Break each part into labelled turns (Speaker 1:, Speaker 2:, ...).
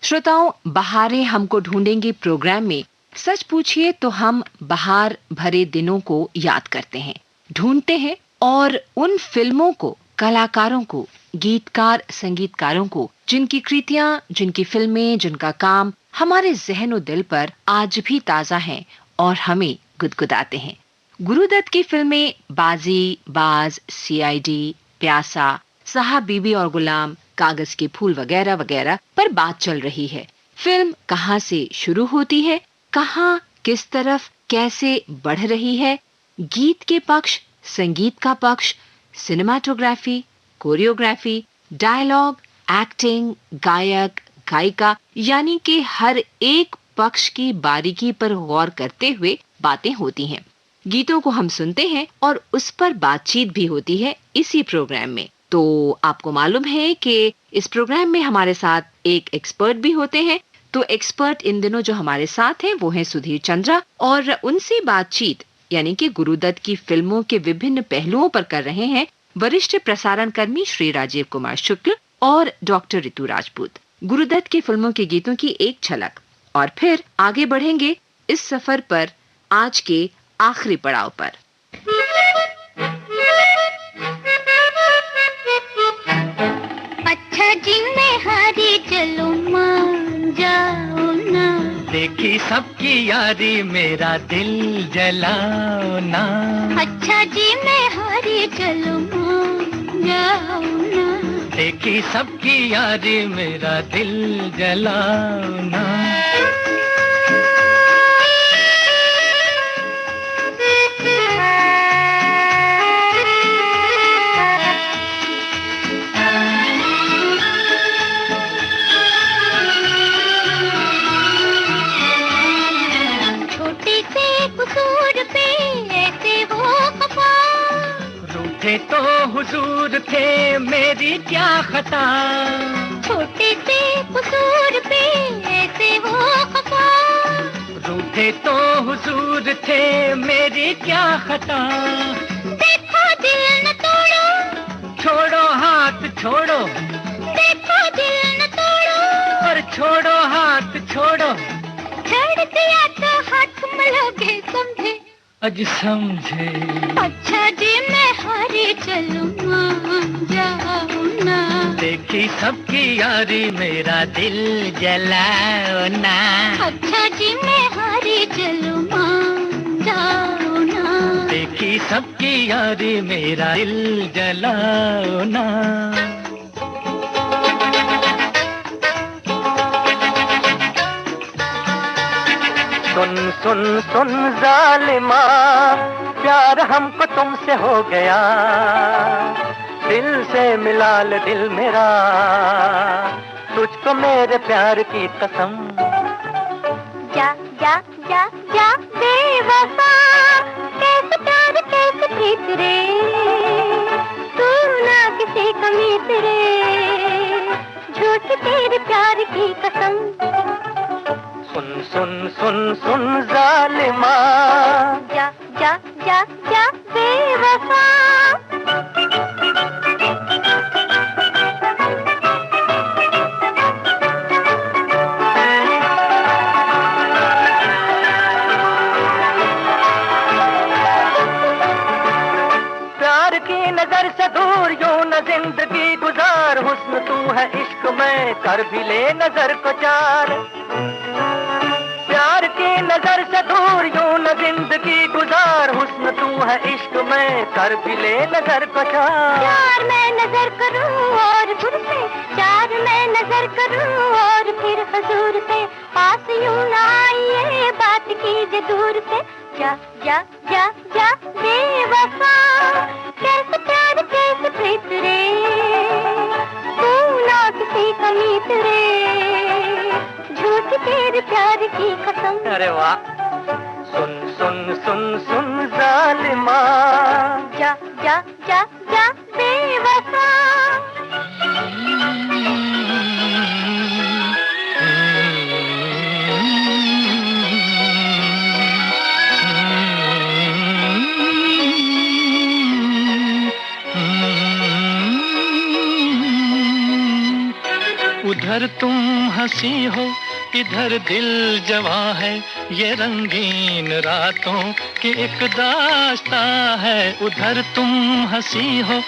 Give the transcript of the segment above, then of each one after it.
Speaker 1: श्रोताओं, बहारें हमको ढूंढेंगी प्रोग्राम में सच पूछिए तो हम बहार भरे दिनों को याद करते हैं, ढूंढते हैं और उन फिल्मों को, कलाकारों को, गीतकार संगीतकारों को जिनकी कृतियां, जिनकी फिल्में, जिनका काम हमारे जहन और दिल पर आज भी ताजा हैं और हमें गुदगुदाते हैं। गुरुदत्त की फिल्में बाजी, बाज, सीआईडी, प्यासा, साहब बीबी और गुलाम, कागज के फूल वगैरह वगैरह पर बात चल रही है। फिल्म कहाँ से शुरू होती है, कहाँ, किस तरफ, कैसे बढ़ रही है, गीत के पक्ष, संगीत का पक्ष, सिनेमाटोग्राफी, कोरियोग्राफी, डायलॉग, एक्टिंग, गायक, गायिका, यानी कि हर एक पक्ष की बारीकी पर गौर करते हुए बातें होती हैं। गीतों को हम सुनते हैं और उस पर बातचीत भी होती है इसी प्रोग्राम में। तो आपको मालूम है कि इस प्रोग्राम में हमारे साथ एक एक्सपर्ट भी होते हैं। तो एक्सपर्ट इन दिनों जो हमारे साथ हैं वो हैं सुधीर चंद्रा, और उनसे बातचीत यानी कि गुरुदत्त की फिल्मों के विभिन्न पहलुओं पर कर रहे हैं वरिष्ठ प्रसारण कर्मी श्री राजीव कुमार शुक्ल और डॉक्टर ऋतु राजपूत। गुरुदत्त की फिल्मों के गीतों की एक झलक और फिर आगे बढ़ेंगे इस सफर पर आज के आखिरी पड़ाव पर।
Speaker 2: अच्छा जी मैं हारी चलो मान जाओ ना,
Speaker 3: देखी सबकी यारी मेरा दिल जलाओ ना।
Speaker 2: अच्छा जी मैं हारी चलो मान जाओ ना,
Speaker 3: देखी सबकी यारी मेरा दिल जलाओ ना। थे तो हुजूर थे मेरी क्या खता,
Speaker 2: छोटे से कसूर पे ऐसे हो खफा।
Speaker 3: रूठे तो हुजूर थे मेरी क्या खता,
Speaker 2: देखो दिल न तोड़ो,
Speaker 3: छोड़ो हाथ छोड़ो,
Speaker 2: देखो दिल न तोड़ो,
Speaker 3: और छोड़ो हाथ छोड़ो,
Speaker 2: छड़ दिया तो हाथ मलोगे समझे,
Speaker 3: अज समझे।
Speaker 2: अच्छा जी मैं हारी चलूं मान जाओ ना,
Speaker 3: देखी सबकी यारी मेरा दिल जलाओ ना।
Speaker 2: अच्छा जी मैं हारी चलूं मान जाओ ना,
Speaker 3: देखी सबकी यारी मेरा दिल जलाओ ना। सुन सुन सुन जालिमा, प्यार हमको तुमसे हो गया, दिल से मिला ले दिल मेरा, तुझको मेरे प्यार की कसम।
Speaker 2: जा जा जा जा बेवफा, कैसे प्यार कैसे प्रीत रे, तू ना किसी कमीत रे, झूठ तेरे प्यार की कसम।
Speaker 3: सुन सुन सुन सुन जालिमा,
Speaker 2: जा जा जा जा बेवफा।
Speaker 3: प्यार की नजर से दूर यूं न जिंदगी गुजार, हुस्न तू है इश्क में कर भी ले नजर को चार। प्यार की नजर से दूर यूं न जिंदगी गुजार, हुस्न तू है इश्क में कर भी ले नजर को चार।
Speaker 2: चार मैं नजर करूं और फिर से, चार मैं नजर करूं और फिर हजूर से, पास यूं ना आइए बात कीजिए दूर से। जा जा जा जा बेवफा, कैसे प्यार कैसे प्रीत रे, तू ना किसी कमीत रे, झूठ तेरे प्यार की कसम।
Speaker 3: अरे वाह। सुन सुन सुन सुन जालिमा,
Speaker 2: जा जा जा जा बेवफा।
Speaker 3: उधर तुम
Speaker 4: हंसी हो, इधर दिल जवां है, ये रंगीन रातों की एक दास्तां है। उधर तुम हंसी हो,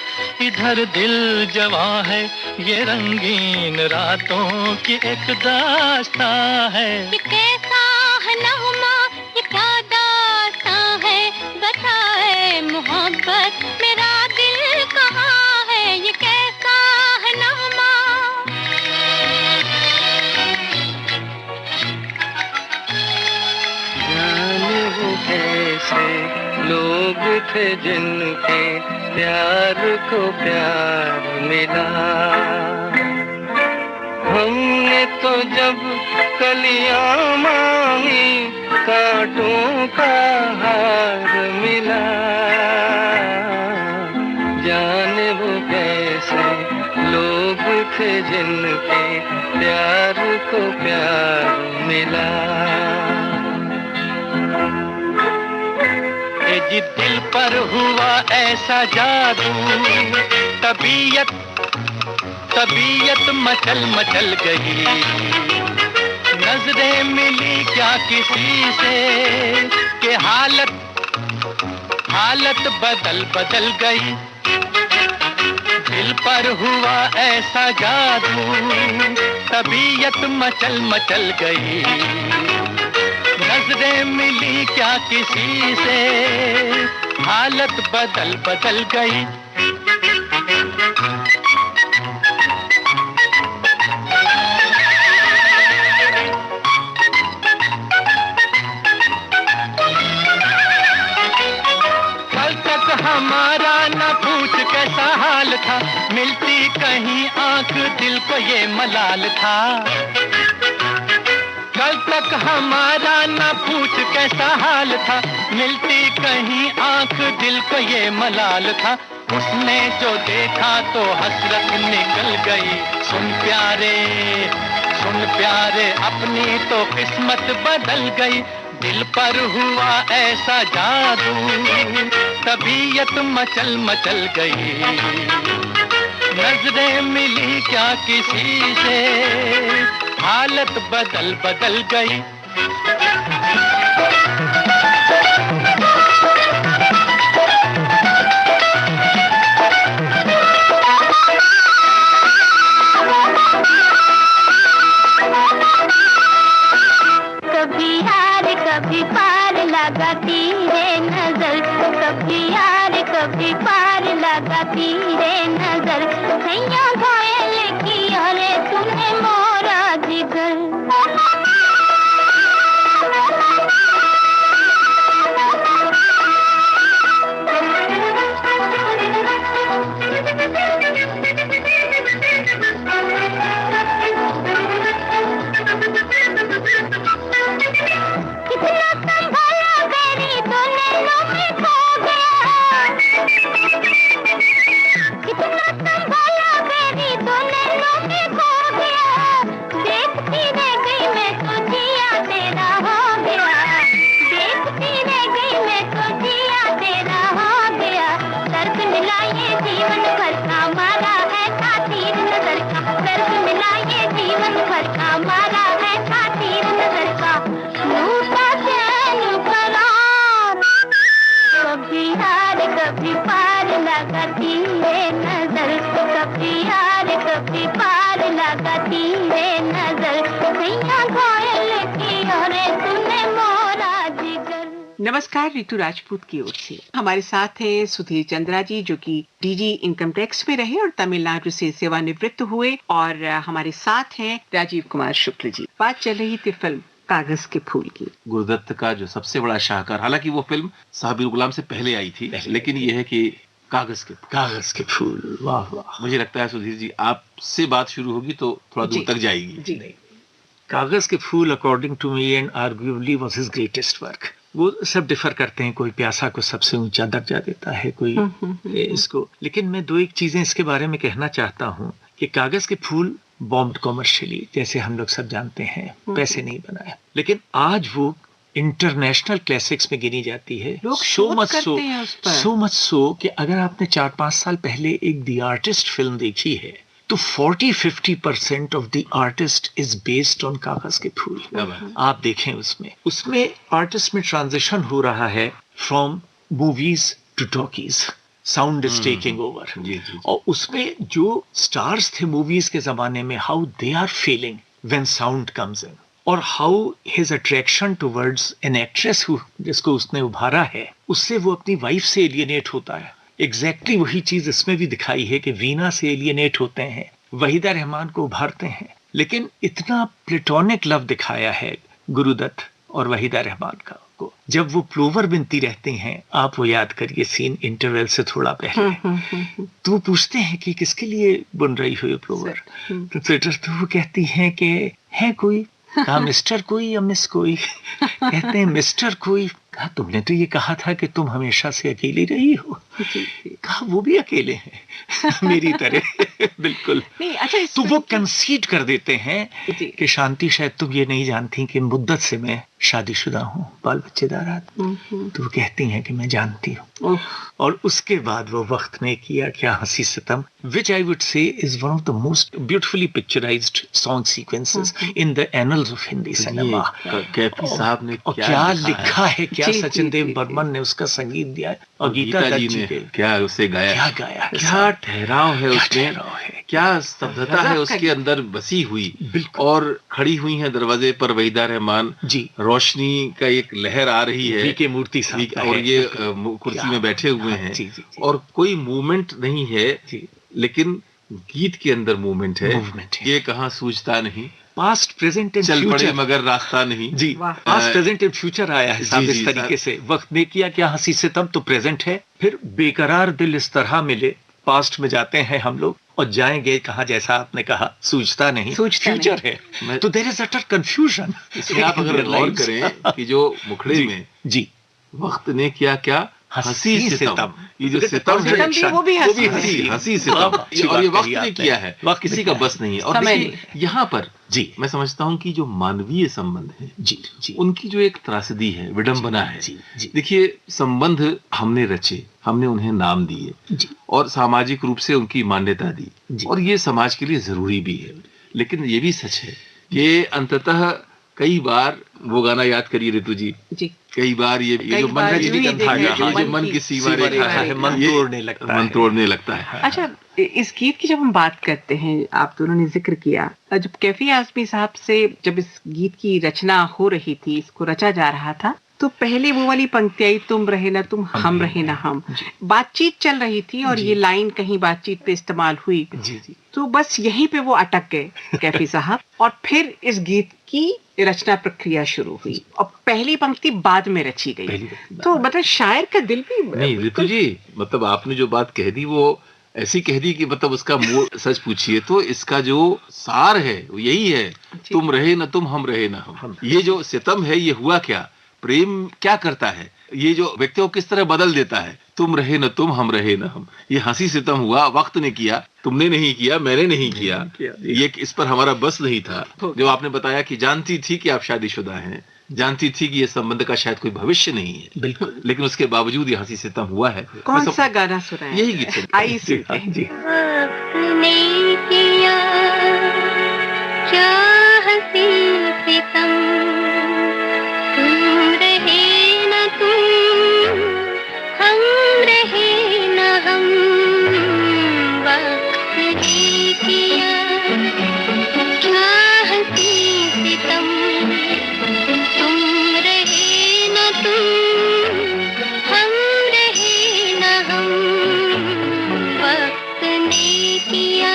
Speaker 4: इधर दिल जवां है, ये रंगीन रातों की एक दास्तां है।
Speaker 2: ये कैसा है नगमा, ये क्या दास्तां है, बताए मोहब्बत मेरा दिल कहाँ है। ये कैसा है नगमा।
Speaker 3: जाने वो कैसे लोग थे जिनके प्यार को प्यार मिला। हमने तो जब कलियां मांगी, कांटों का हार मिला। जाने वो कैसे लोग थे जिनके प्यार को प्यार मिला।
Speaker 4: ए जी दिल पर हुआ ऐसा जादू, तबीयत मचल मचल गई। नजरें मिली क्या किसी से कि हालत बदल गई। दिल पर हुआ ऐसा जादू, तबीयत मचल गई। नजरें मिली क्या किसी से, हालत बदल गई। हमारा ना पूछ कैसा हाल था, मिलती कहीं आंख दिल को ये मलाल था। कल तक हमारा ना पूछ कैसा हाल था, मिलती कहीं आंख दिल को ये मलाल था। उसने जो देखा तो हसरत निकल गई। सुन प्यारे अपनी तो किस्मत बदल गई। दिल पर हुआ ऐसा जादू, तबीयत मचल गई। नजरें मिली क्या किसी से, हालत बदल गई।
Speaker 2: कभी यार कभी पार लगाती है नजर, कभी यार कभी पार लगाती है नजर। सैया घायल किया रे तूने मोरा जिगर। कभी पार लगाती है नजर, कभी यार कभी पार लगाती है नजर। सैया घायल किया रे तूने मोरा जिगर।
Speaker 5: नमस्कार, रितु राजपूत की ओर से हमारे साथ है सुधीर चंद्रा जी, जो कि डीजी इनकम टैक्स में रहे और तमिलनाडु से सेवानिवृत्त हुए। और हमारे साथ हैं राजीव कुमार शुक्ल जी। बात चल रही थी फिल्म कागज के फूल की।
Speaker 6: गुरुदत्त का जो सबसे बड़ा शाहकार, हालांकि वो फिल्म साहबीर गुलाम से पहले आई थी, लेकिन ये है कि कागज के फूल। वाह वाह। मुझे लगता है सुधीर जी आपसे बात शुरू होगी तो थोड़ा दूर तक जाएगी।
Speaker 5: जी।
Speaker 7: Kaagaz ke Phool according to me and arguably was his greatest work. वो सब डिफर करते हैं, कोई प्यासा को सबसे ऊंचा दर्जा देता है, कोई इसको। लेकिन मैं दो एक चीजें इसके बारे में कहना चाहता हूँ कि कागज के फूल बॉम्ब्ड कॉमर्शियली, जैसे हम लोग सब जानते हैं, पैसे नहीं बनाए, लेकिन आज वो इंटरनेशनल क्लासिक्स में गिनी जाती है। सो मच सो कि अगर आपने 4-5 साल पहले एक द आर्टिस्ट फिल्म देखी है तो 40-50% of the artist is based on कागज के फूल। आप देखें उसमें आर्टिस्ट में ट्रांजिशन हो रहा है from movies to talkies, sound is taking over. और उसमें जो स्टार्स थे मूवीज के जमाने में, how they are feeling when sound comes in, और how his attraction towards an actress जिसको उसने उभारा है, उससे वो अपनी वाइफ से एलियनेट होता है। एग्जैक्टली वही चीज इसमें भी दिखाई है कि वीना से एलियनेट होते हैं, वहीदा रहमान को उभारते हैं, लेकिन इतना प्लेटोनिक लव दिखाया है गुरुदत्त और वहीदा रहमान का को। जब वो प्लोवर बिनती रहते हैं, आप वो याद करिए सीन इंटरवल से थोड़ा पहले, तो वो पूछते हैं कि किसके लिए बुन रही हो ये प्लोवर, तो वो कहती हैं कि है कोई, कहा मिस्टर कोई या मिस कोई, कहते हैं मिस्टर कोई, कहा तुमने तो ये कहा था कि तुम हमेशा से अकेली रही हो, कहा वो भी अकेले हैं मेरी तरह बिल्कुल
Speaker 5: नहीं। अच्छा,
Speaker 7: तो वो कंसीड कर देते हैं कि शांति शायद तुम ये नहीं जानती कि मुद्दत से मैं शादीशुदा हूँ, बाल बच्चेदार आदमी। तो वो कहती हैं कि मैं जानती हूँ। और उसके बाद वो वक्त ने किया क्या हंसी सितम, which I would say is one of the most beautifully picturized song sequences in the annals of Hindi cinema।
Speaker 6: Kaifi साहब ने
Speaker 7: क्या लिखा है, क्या सचिन देव बर्मन ने उसका संगीत दिया है, और गीता जी ने
Speaker 6: क्या उसे गाया,
Speaker 7: क्या गाया,
Speaker 6: क्या ठहराव है उसमें, क्या स्तब्धता है उसके अंदर बसी हुई। और खड़ी हुई है दरवाजे पर वहीदा रहमान
Speaker 7: जी,
Speaker 6: रोशनी का एक लहर आ रही है,
Speaker 7: के मूर्ति साहब
Speaker 6: और ये कुर्सी में बैठे हुए हैं, और कोई मूवमेंट नहीं है, लेकिन गीत के अंदर मूवमेंट है। ये कहाँ सूझता नहीं,
Speaker 7: पास्ट प्रेजेंट एंड
Speaker 6: चल पड़े मगर रास्ता नहीं
Speaker 7: जी, पास्ट प्रेजेंट एंड फ्यूचर आया है साहब इस तरीके से। वक्त ने किया क्या हंसी से तब तो प्रेजेंट है, फिर बेकरार दिल इस तरह मिले, पास्ट में जाते हैं हम लोग और जाएंगे कहाँ, जैसा आपने कहा सूझता नहीं, फ्यूचर है। तो देयर इज अटर कंफ्यूजन।
Speaker 6: इसमें आप अगर गौर करें कि जो मुखड़े में
Speaker 7: जी
Speaker 6: वक्त ने किया क्या हंसी सितम, ये जो सितम है
Speaker 5: वो भी
Speaker 6: हंसी सितम, और ये वक्त ने किया है, किसी का बस नहीं है। और देखिए यहाँ पर जी मैं समझता हूँ कि जो मानवीय संबंध है जी, उनकी जो एक त्रासदी है, विडंबना है। देखिए संबंध हमने रचे, हमने उन्हें नाम दिए और सामाजिक रूप से उनकी मान्यता दी, और ये समाज के लिए जरूरी भी है। लेकिन ये भी सच है कि अंततः कई बार वो गाना याद करिए ऋतु जी, कई बार ये जो मन की सीमा रेखा है, मन तोड़ने लगता है।
Speaker 5: अच्छा, इस गीत की जब हम बात करते हैं, आप दोनों ने जिक्र किया, जब कैफी आजमी साहब से जब इस गीत की रचना हो रही थी, इसको रचा जा रहा था, तो पहले वो वाली पंक्ति आई, तुम रहे ना तुम, हम रहे ना हम। बातचीत चल रही थी और ये लाइन कहीं बातचीत पे इस्तेमाल हुई, तो बस यहीं पे वो अटक गए कैफी साहब, और फिर इस गीत की रचना प्रक्रिया शुरू हुई और पहली पंक्ति बाद में रची गई। तो मतलब शायर का दिल भी
Speaker 6: नहीं ऋतु जी, मतलब आपने जो बात कह दी वो ऐसी कह दी कि मतलब उसका मूल सच पूछिए तो इसका जो सार है वो यही है, तुम रहे ना तुम, हम रहे ना हम। ये जो सितम है ये हुआ क्या, प्रेम क्या करता है, ये जो व्यक्तियों को किस तरह बदल देता है, तुम रहे न तुम, हम रहे न हम। ये हंसी सितम हुआ, वक्त ने किया, तुमने नहीं किया, मैंने नहीं किया, ये इस पर हमारा बस नहीं था। जो आपने बताया कि जानती थी कि आप शादीशुदा हैं, जानती थी कि ये संबंध का शायद कोई भविष्य नहीं है, बिल्कुल, लेकिन उसके बावजूद ये हंसी सितम हुआ है।
Speaker 5: कौन सा गाना सुना है?
Speaker 6: यही गीत
Speaker 5: आई सुनते हैं जी।
Speaker 2: क्या हंसी सितम, तुम रहे न तुम, हम रहे न हम, वक्त ने किया क्या हंसी सितम, तुम रहे न तुम, हम रहे न हम, वक्त ने किया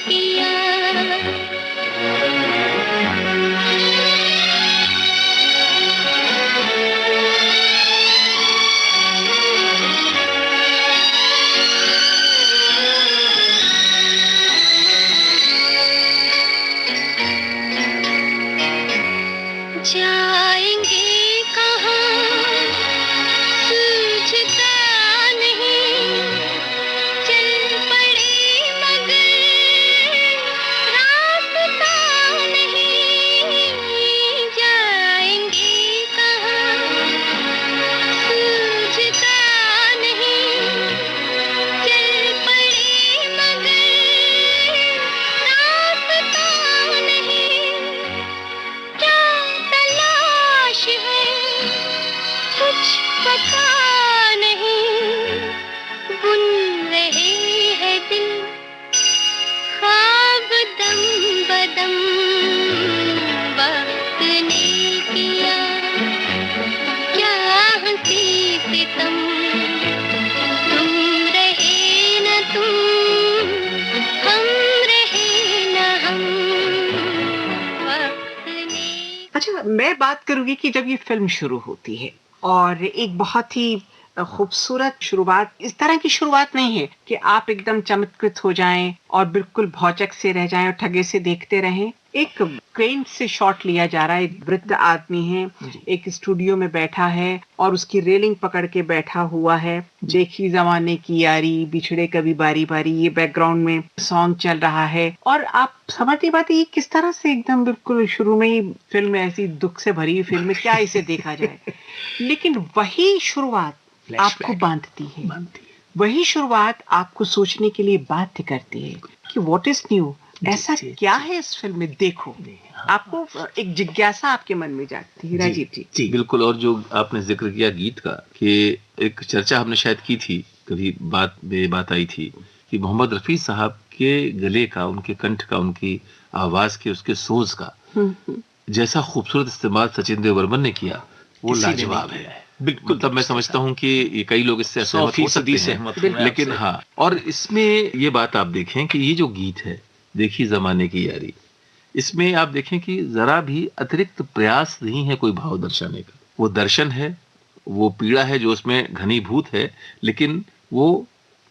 Speaker 2: किया। जाएंगे कहाँ सूझता नहीं, चल पड़े मगर रास्ता नहीं। जाएंगे कहाँ सूझता नहीं, चल पड़े मगर रास्ता नहीं। क्या तलाश है कुछ पता नहीं, बुन रहे हैं दिल ख्वाब दम बदम। वक्त ने किया क्या हंसी सितम, तुम रहे न तुम, हम रहे न हम। वक्त ने
Speaker 5: अच्छा, मैं बात करूंगी कि जब ये फिल्म शुरू होती है और एक बहुत ही खूबसूरत शुरुआत, इस तरह की शुरुआत नहीं है कि आप एकदम चमत्कृत हो जाएं और बिल्कुल भौचक से रह जाएं और ठगे से देखते रहें। एक क्रेन से शॉट लिया जा रहा है, एक वृद्ध आदमी है, एक स्टूडियो में बैठा है और उसकी रेलिंग पकड़ के बैठा हुआ है। देखी जमाने की यारी, बिछड़े कभी बारी बारी, ये बैकग्राउंड में सॉन्ग चल रहा है और आप समझती बात ये किस तरह से एकदम बिल्कुल शुरू में ही फिल्म ऐसी दुख से भरी हुई फिल्म है, क्या इसे देखा जाए। लेकिन वही शुरुआत आपको बांधती है, वही शुरुआत आपको सोचने के लिए बाध्य करती है कि व्हाट इज न्यू, ऐसा क्या है इस फिल्म में, देखो। आपको एक जिज्ञासा आपके मन में जागती है। राजीव जी।
Speaker 6: जी बिल्कुल। और जो आपने जिक्र किया गीत का, कि एक चर्चा हमने शायद की थी, कभी बात आई थी कि मोहम्मद रफी साहब के गले का, उनके कंठ का, उनकी आवाज के, उसके सोज का जैसा खूबसूरत इस्तेमाल सचिन देव बर्मन ने किया, वो लाजवाब है। बिल्कुल। मतलब मैं समझता हूँ कि ये कई लोग इससे असहमत हो सकते हैं, लेकिन हाँ, और इसमें ये बात आप देखें कि ये जो गीत है, देखी जमाने की यारी, इसमें आप देखें कि जरा भी अतिरिक्त प्रयास नहीं है कोई भाव दर्शाने का। वो दर्शन है, वो पीड़ा है जो उसमें घनीभूत है, लेकिन वो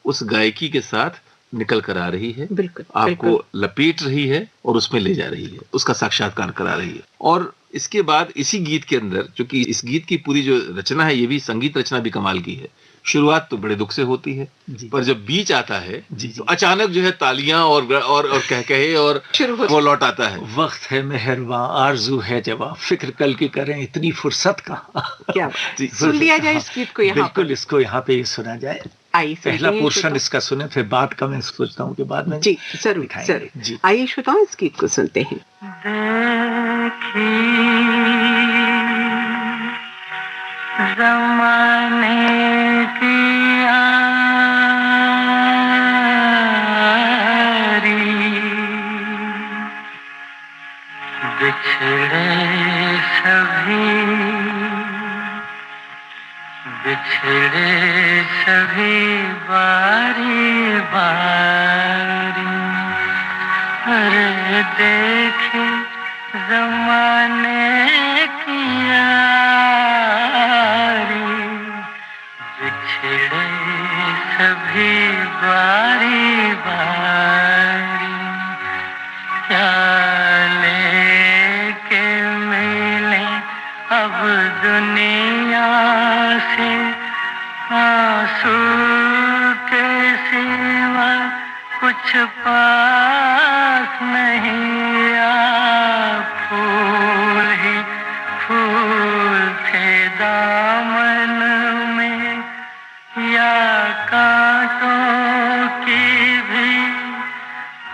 Speaker 6: उस गायकी के साथ निकल कर आ रही है,
Speaker 5: बिल्कुल,
Speaker 6: आपको
Speaker 5: बिल्कुल।
Speaker 6: लपेट रही है और उसमें ले जा रही है, उसका साक्षात्कार करा रही है। और इसके बाद इसी गीत के अंदर, क्योंकि इस गीत की पूरी जो रचना है, ये भी संगीत रचना भी कमाल की है। शुरुआत तो बड़े दुख से होती है, पर जब बीच आता है तो अचानक जो है तालियां और कह कहे और वो लौट आता है।
Speaker 7: वक्त है मेहरबां, आरजू है जवाब, फिक्र कल की करें, इतनी फुर्सत का।
Speaker 5: क्या सुन लिया जाए इस गीत को यहाँ
Speaker 7: बिल्कुल, इसको यहाँ पे सुना जाए। पहला पोर्शन इसका सुने, फिर बात का मैं सोचता हूँ कि बाद में
Speaker 5: जी जरूर जरूर। आइए श्रोताओं, इस गीत को सुनते हैं।
Speaker 3: ज़माने की यारी, बिछड़े सभी बारी बारी। अरे देखे ज़माने की यारी, बिछड़े सभी बारी बारी। क्या लेके मिले अब दुनिया से, आंसू के सिवा कुछ पास नहीं। फूल ही फूल थे दामन में, या कांटों की भी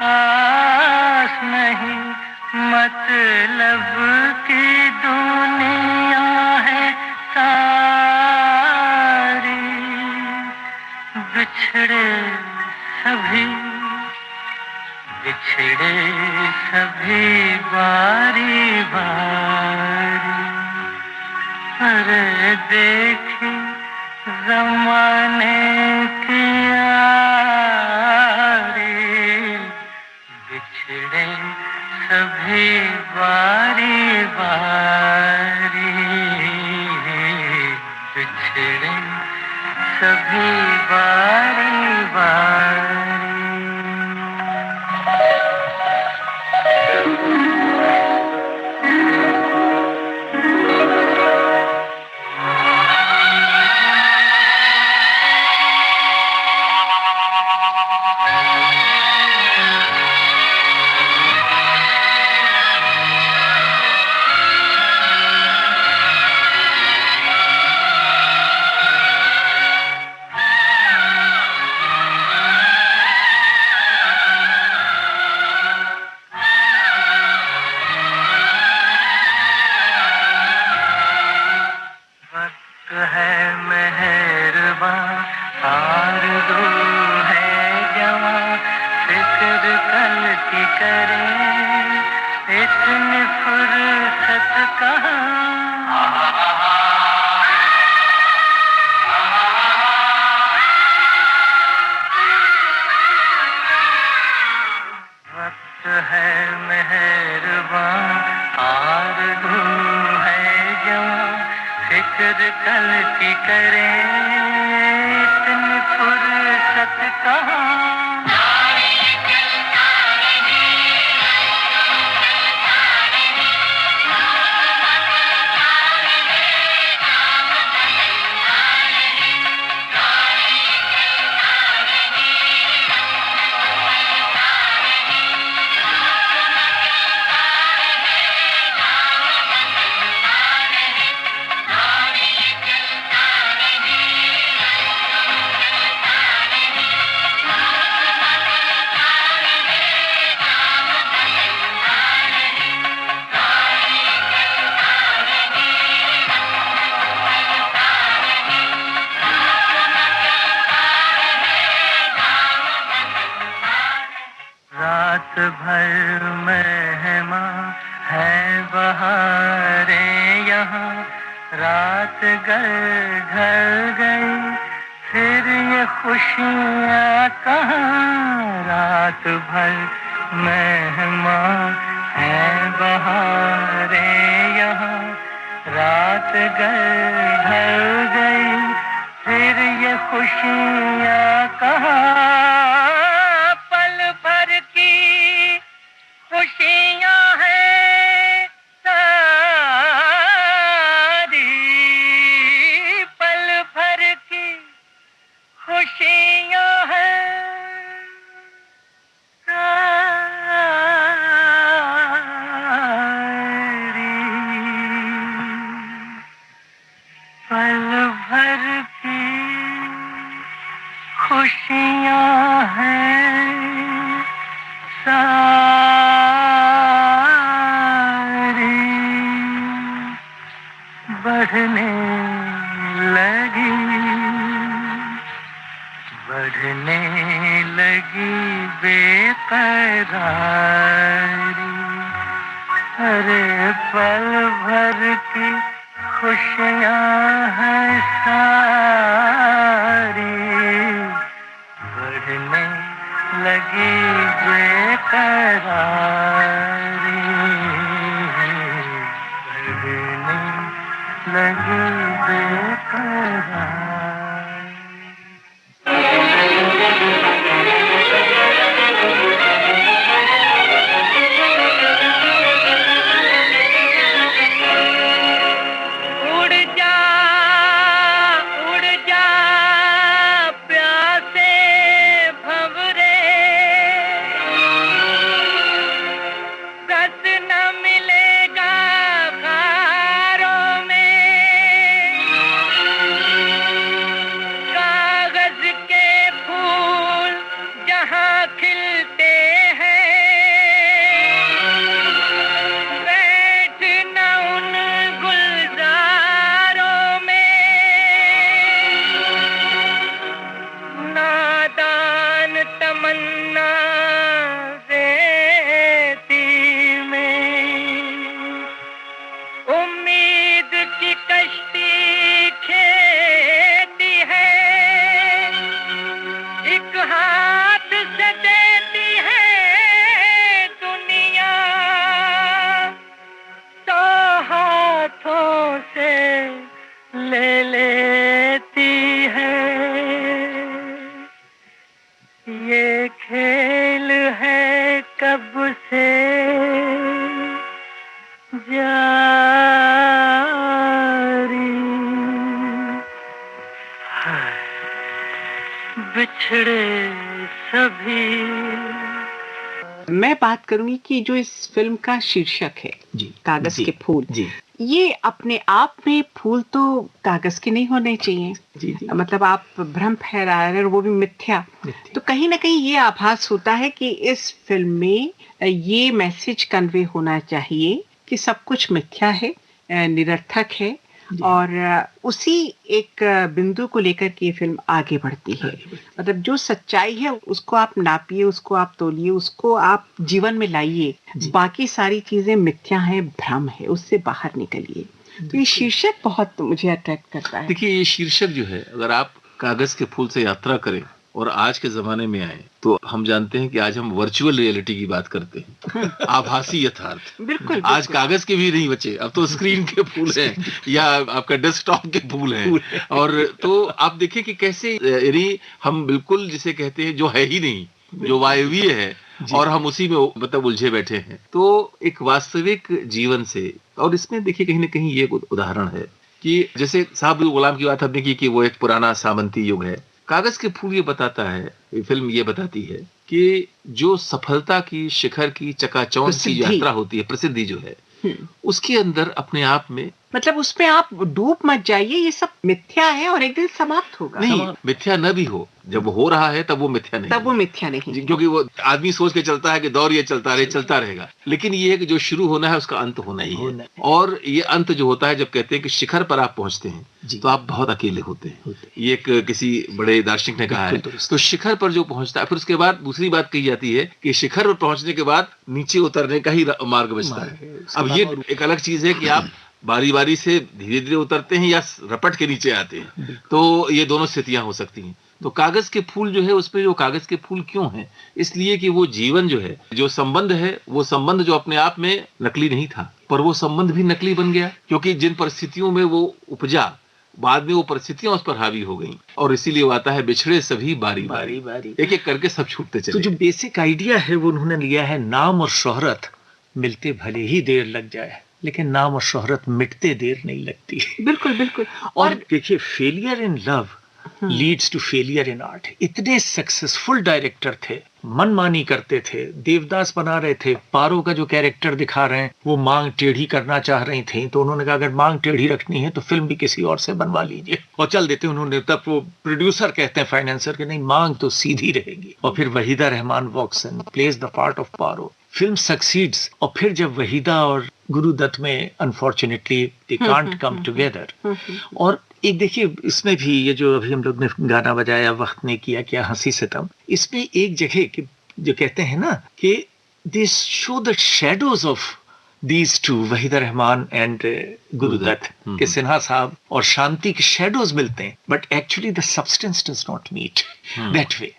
Speaker 3: आस नहीं। मतलब की दुनिया है सारी, बिछड़े सभी बारी बारी। अरे देखे ज़माने की यारी,
Speaker 4: बिछड़े सभी बारी बारी, बिछड़े सभी बारी बारी। रात भर मेहमा है बहारें यहाँ, रात गल ढल गई फिर ये खुशियाँ कहाँ। रात भर मेहमा है बहारें यहाँ, रात गल ढल गई फिर ये खुशियाँ कहाँ। खुशियाँ हैं सारी, पल भर की खुशियाँ हैं सारी, पल भर की खुशियाँ हैं सारी। बढ़ने लगी बेकरारी, अरे पल भर की खुशियाँ हैं सारी। बढ़ने लगी बेकरारी, लगी बेकरार। उड़ जा प्यासे भंवरे,
Speaker 3: से जारी हाय बिछड़े सभी।
Speaker 5: मैं बात करूंगी कि जो इस फिल्म का शीर्षक है
Speaker 7: जी,
Speaker 5: कागज
Speaker 7: जी,
Speaker 5: के फूल,
Speaker 7: जी,
Speaker 5: ये अपने आप में फूल तो कागज के नहीं होने चाहिए।
Speaker 7: जी, जी,
Speaker 5: मतलब आप भ्रम फैला रहे हैं और वो भी मिथ्या। तो कहीं ना कहीं ये आभास होता है कि इस फिल्म में ये मैसेज कन्वे होना चाहिए कि सब कुछ मिथ्या है, निरर्थक है, और उसी एक बिंदु को लेकर के ये फिल्म आगे बढ़ती है। मतलब जो सच्चाई है उसको आप नापिए, उसको आप तोलिए, उसको आप जीवन में लाइए। बाकी सारी चीजें मिथ्या हैं, भ्रम है, उससे बाहर निकलिए। तो ये शीर्षक बहुत मुझे अट्रैक्ट करता है।
Speaker 6: देखिए, ये शीर्षक जो है, अगर आप कागज के फूल से यात्रा करें और आज के जमाने में आए, तो हम जानते हैं कि आज हम वर्चुअल रियलिटी की बात करते हैं, आभासी यथार्थ।
Speaker 5: बिल्कुल,
Speaker 6: आज कागज के भी नहीं बचे, अब तो स्क्रीन के फूल हैं या आपका डेस्कटॉप के फूल हैं। और तो आप देखिए कि कैसे, यानी हम बिल्कुल जिसे कहते हैं जो है ही नहीं, जो वायवीय है, और हम उसी में मतलब उलझे बैठे हैं। तो एक वास्तविक जीवन से, और इसमें देखिए कहीं ना कहीं ये एक उदाहरण है कि जैसे साहब गुलाम की बात हमने की कि वो एक पुराना सामंती युग है। कागज के फूल ये बताता है, ये फिल्म ये बताती है कि जो सफलता की शिखर की चकाचौंध की यात्रा होती है, प्रसिद्धि जो है, उसके अंदर अपने आप में, मतलब
Speaker 5: उसमें आप डूब मत जाइए, ये सब मिथ्या है और एक दिन समाप्त होगा।
Speaker 6: नहीं, मिथ्या न भी हो, जब हो रहा है तब वो मिथ्या नहीं,
Speaker 5: तब वो मिथ्या नहीं,
Speaker 6: क्योंकि वो आदमी सोच के चलता है कि दौर ये चलता रहेगा। लेकिन ये है कि जो शुरू होना है उसका अंत होना ही है। और ये अंत जो होता है, जब कहते हैं कि शिखर पर आप पहुंचते हैं तो आप बहुत अकेले होते हैं। ये एक किसी बड़े दार्शनिक ने कहा है। तो शिखर पर जो पहुंचता है, फिर उसके बाद दूसरी बात कही जाती है कि शिखर पर पहुंचने के बाद नीचे उतरने का ही मार्ग बचता है। अब ये एक अलग चीज है कि आप बारी बारी से धीरे धीरे उतरते हैं या रपट के नीचे आते हैं, तो ये दोनों स्थितियां हो सकती हैं। तो कागज के फूल जो है, उसपे जो कागज के फूल क्यों हैं, इसलिए कि वो जीवन जो है, जो संबंध है, वो संबंध जो अपने आप में नकली नहीं था, पर वो संबंध भी नकली बन गया, क्योंकि जिन परिस्थितियों में वो उपजा, बाद में वो परिस्थितियां उस पर हावी हो गई, और इसीलिए वो आता है बिछड़े सभी बारी बारी, एक एक करके सब छूटते चले।
Speaker 7: तो जो बेसिक आइडिया है वो उन्होंने लिया है, नाम और शोहरत मिलते भले ही देर लग जाए, लेकिन नाम और शोहरत मिटते देर नहीं लगती।
Speaker 5: बिल्कुल बिल्कुल।
Speaker 7: और देखिए, failure in love leads to failure in art. इतने सक्सेसफुल डायरेक्टर थे, मनमानी करते थे, देवदास बना रहे थे, पारो का जो कैरेक्टर दिखा रहे हैं वो मांग टेढ़ी करना चाह रही थी, तो उन्होंने कहा अगर मांग टेढ़ी रखनी है तो फिल्म भी किसी और से बनवा लीजिए, और चल देते उन्होंने। तब वो प्रोड्यूसर कहते हैं फाइनेंसर के, नहीं, मांग तो सीधी रहेगी। और फिर Waheeda Rehman walks in, plays the part of Paro, film succeeds. और फिर जब वहीदा और गुरुदत्त में unfortunately they can't come together. और एक देखिए, इसमें भी ये जो अभी हम लोग ने गाना बजाया, वक्त ने किया क्या हंसी सितम, इसमें एक जगह कि जो कहते हैं ना कि they show the shadows of these two, Waheeda Rehman and Guru Dutt, के सिन्हा साहब और शांति के शैडोज मिलते हैं, but actually the substance does not meet that way.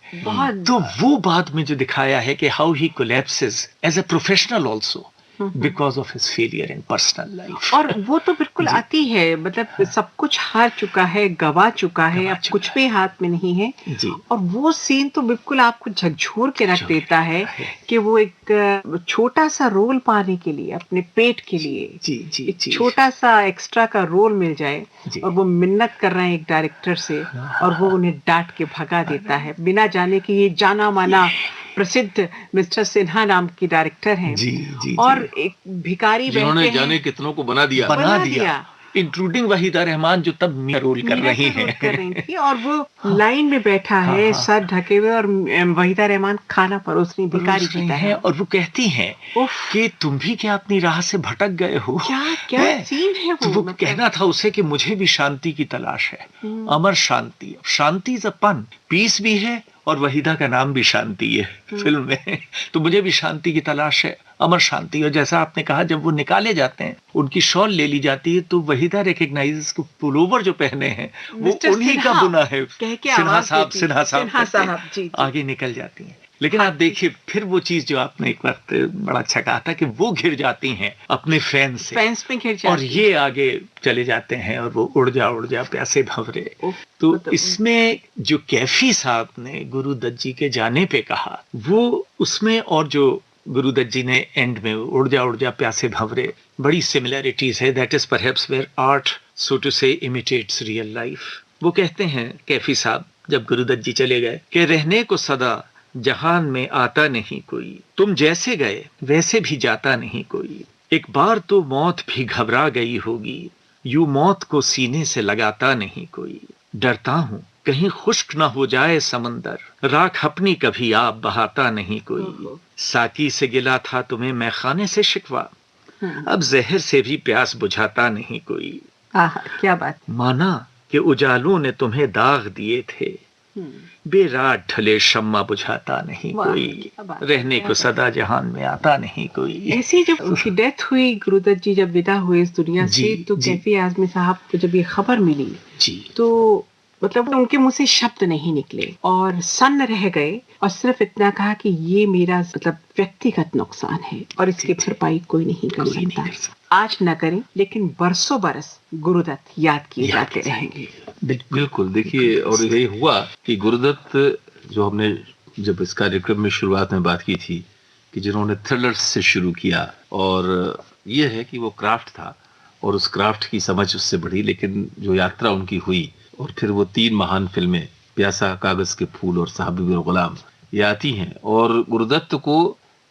Speaker 7: तो वो बाद में जो दिखाया है कि how he collapses as a professional also because of his failure in personal life.
Speaker 5: और वो तो बिल्कुल आती है, मतलब सब कुछ हार चुका है, गवा चुका है, अब कुछ भी हाथ में नहीं है
Speaker 7: जी।
Speaker 5: और वो सीन तो बिल्कुल आपको झकझोर के रख देता है कि वो एक छोटा सा रोल पाने के लिए, अपने पेट के लिए
Speaker 7: जी,
Speaker 5: छोटा सा एक्स्ट्रा का रोल मिल जाए, और वो मिन्नत कर रहे हैं एक डायरेक्टर से, और वो उन्हें डांट के भगा देता है, बिना जाने कि ये जाना माना प्रसिद्ध मिस्टर सिन्हा नाम की डायरेक्टर हैं।
Speaker 7: जी,
Speaker 5: और एक भिखारी
Speaker 6: जिन्होंने जाने कितनों को बना दिया,
Speaker 7: इंक्लूडिंग वहीदा रहमान जो तब रोल कर रही
Speaker 5: थी, और वो लाइन में बैठा है, सर ढके हुए, और वहीदा रहमान खाना परोस रही, भिखारी की तरह,
Speaker 7: और वो कहती हैं कि तुम भी क्या अपनी राह से भटक गए हो।
Speaker 5: क्या सीन है वो।
Speaker 7: तो वो कहना था उसे कि मुझे भी शांति की तलाश है, अमर शांति। शांति इज अ पन, पीस भी है और वहीदा का नाम भी शांति है फिल्म में। तो मुझे भी शांति की तलाश है, अमर शांति। और जैसा आपने कहा, जब वो निकाले जाते हैं, उनकी शॉल ले ली जाती है, तो वहीदा रिकग्नाइजेस को पुलोवर जो पहने हैं वो उन्हीं का बुना है, सिन्हा साहब आगे निकल जाती हैं। लेकिन आप देखिए, फिर वो चीज जो आपने एक वक्त बड़ा अच्छा कहा था कि वो घिर जाती हैं अपने फैंस
Speaker 5: में घिर जाती,
Speaker 7: और ये आगे चले जाते हैं, और वो उड़ जा प्यासे भंवरे। तो इसमें जो कैफी साहब ने गुरुदत्त जी के जाने पे कहा, वो उसमें, और जो गुरुदत्त जी ने एंड में उड़ जा प्यासे भंवरे, बड़ी सिमिलैरिटीज है. That is perhaps where art so to say imitates real life. वो कहते हैं कैफी साहब जब गुरुदत्त जी चले गए कि रहने को सदा जहान में आता नहीं कोई, तुम जैसे गए वैसे भी जाता नहीं कोई. एक बार तो मौत भी घबरा गई होगी, यूं मौत को सीने से लगाता नहीं कोई. डरता हूं कहीं खुश्क ना हो जाए समंदर, राख अपनी कभी आप बहाता नहीं कोई. साकी से गिला था तुम्हें मैं खाने से शिकवा, अब जहर से भी प्यास बुझाता नहीं कोई.
Speaker 5: क्या बात.
Speaker 7: माना कि उजालों ने तुम्हें दाग दिए थे, बेरात ढले शम्मा बुझाता नहीं कोई. रहने को सदा जहान में आता नहीं कोई.
Speaker 5: ऐसे जब उनकी डेथ हुई, गुरुदत्त जी जब विदा हुए इस दुनिया से, तो कैफी आजमी साहब को जब ये खबर मिली
Speaker 7: जी,
Speaker 5: तो मतलब उनके मुंह से शब्द नहीं निकले और सन्न रह गए और सिर्फ इतना कहा कि ये मेरा मतलब व्यक्तिगत नुकसान है और इसकी भरपाई कोई नहीं कर सकता. आज न करें लेकिन बरसों बरस गुरुदत्त याद किए जाते रहेंगे.
Speaker 6: बिल्कुल. देखिए, और यही हुआ कि गुरुदत्त, जो हमने जब इस कार्यक्रम में शुरुआत में बात की थी कि जिन्होंने थ्रिलर्स से शुरू किया, और ये है कि वो क्राफ्ट था और उस क्राफ्ट की समझ उससे बढ़ी, लेकिन जो यात्रा उनकी हुई और फिर वो 3 महान फिल्में प्यासा, कागज के फूल और साहब गुलाम ये आती हैं, और गुरुदत्त को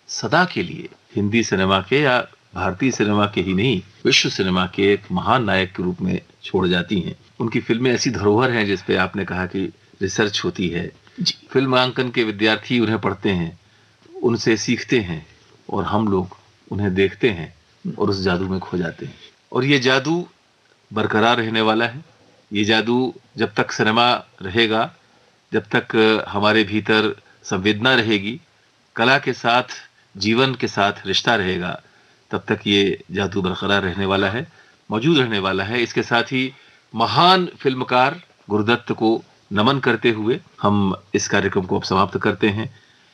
Speaker 6: सदा के लिए हिंदी सिनेमा के या भारतीय सिनेमा के ही नहीं, विश्व सिनेमा के एक महान नायक के रूप में छोड़ जाती हैं. उनकी फिल्में ऐसी धरोहर हैं जिसपे आपने कहा कि रिसर्च होती है. फिल्मांकन के विद्यार्थी उन्हें पढ़ते हैं, उनसे सीखते हैं, और हम लोग उन्हें देखते हैं और उस जादू में खो जाते हैं. और ये जादू बरकरार रहने वाला है. ये जादू जब तक सिनेमा रहेगा, जब तक हमारे भीतर संवेदना रहेगी, कला के साथ, जीवन के साथ रिश्ता रहेगा, तब तक ये जादू बरकरार रहने वाला है, मौजूद रहने वाला है. इसके साथ ही महान फिल्मकार गुरुदत्त को नमन करते हुए हम इस कार्यक्रम को अब समाप्त करते हैं.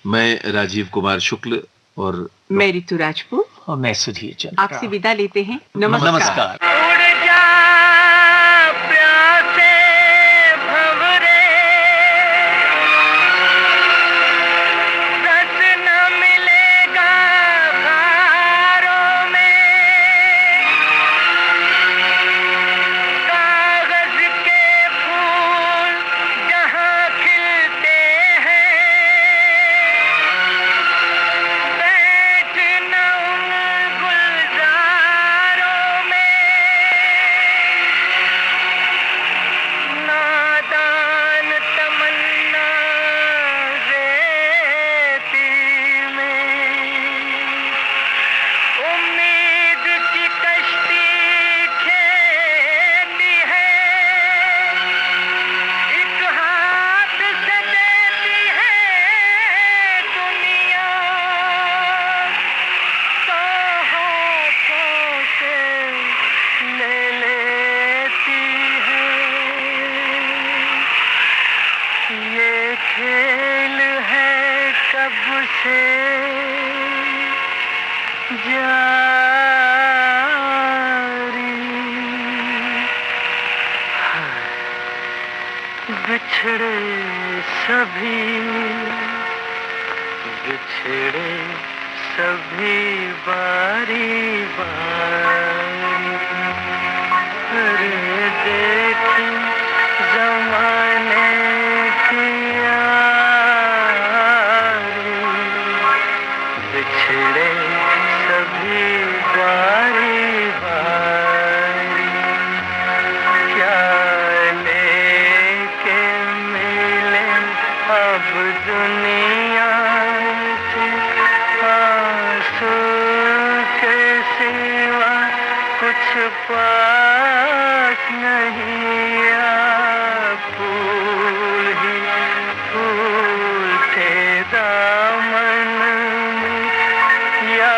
Speaker 6: मैं राजीव कुमार शुक्ल और
Speaker 5: मैं ऋतु राजपूत
Speaker 7: और मैं सुधीर चंद्र
Speaker 5: आपसे विदा लेते हैं.
Speaker 7: नमस्कार.
Speaker 3: बिछड़े सभी बारी बारी, अरे देख जमाने की यारी. बिछड़े सभी बारी बारी, क्या लेके मिले अब दुनिया से, आंसू के सिवा कुछ पास नहीं. फूल ही फूल थे दामन में, या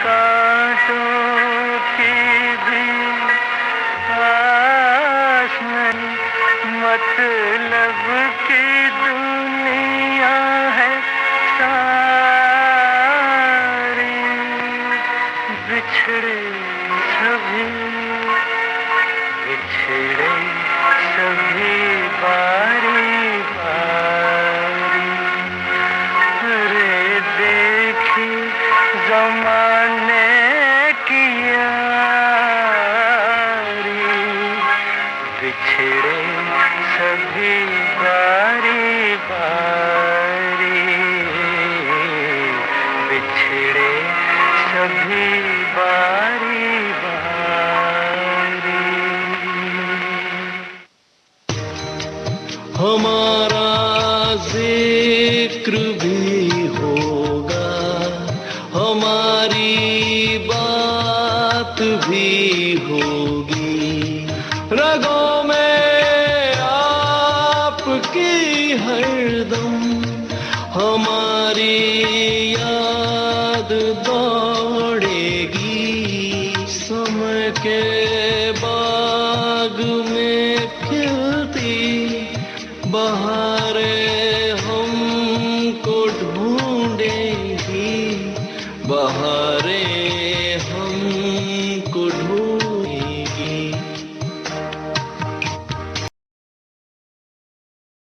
Speaker 3: कांटों की भी आस नहीं. मतलब की दुनिया है सारी. बिछड़े सभी बारी बारी, अरे देखी कभी बारी बारी।
Speaker 8: हमारा जिक्र भी होगा, हमारी बात भी होगी, रगों में आपकी हरदम हमारी याद दौड़ेगी। समय के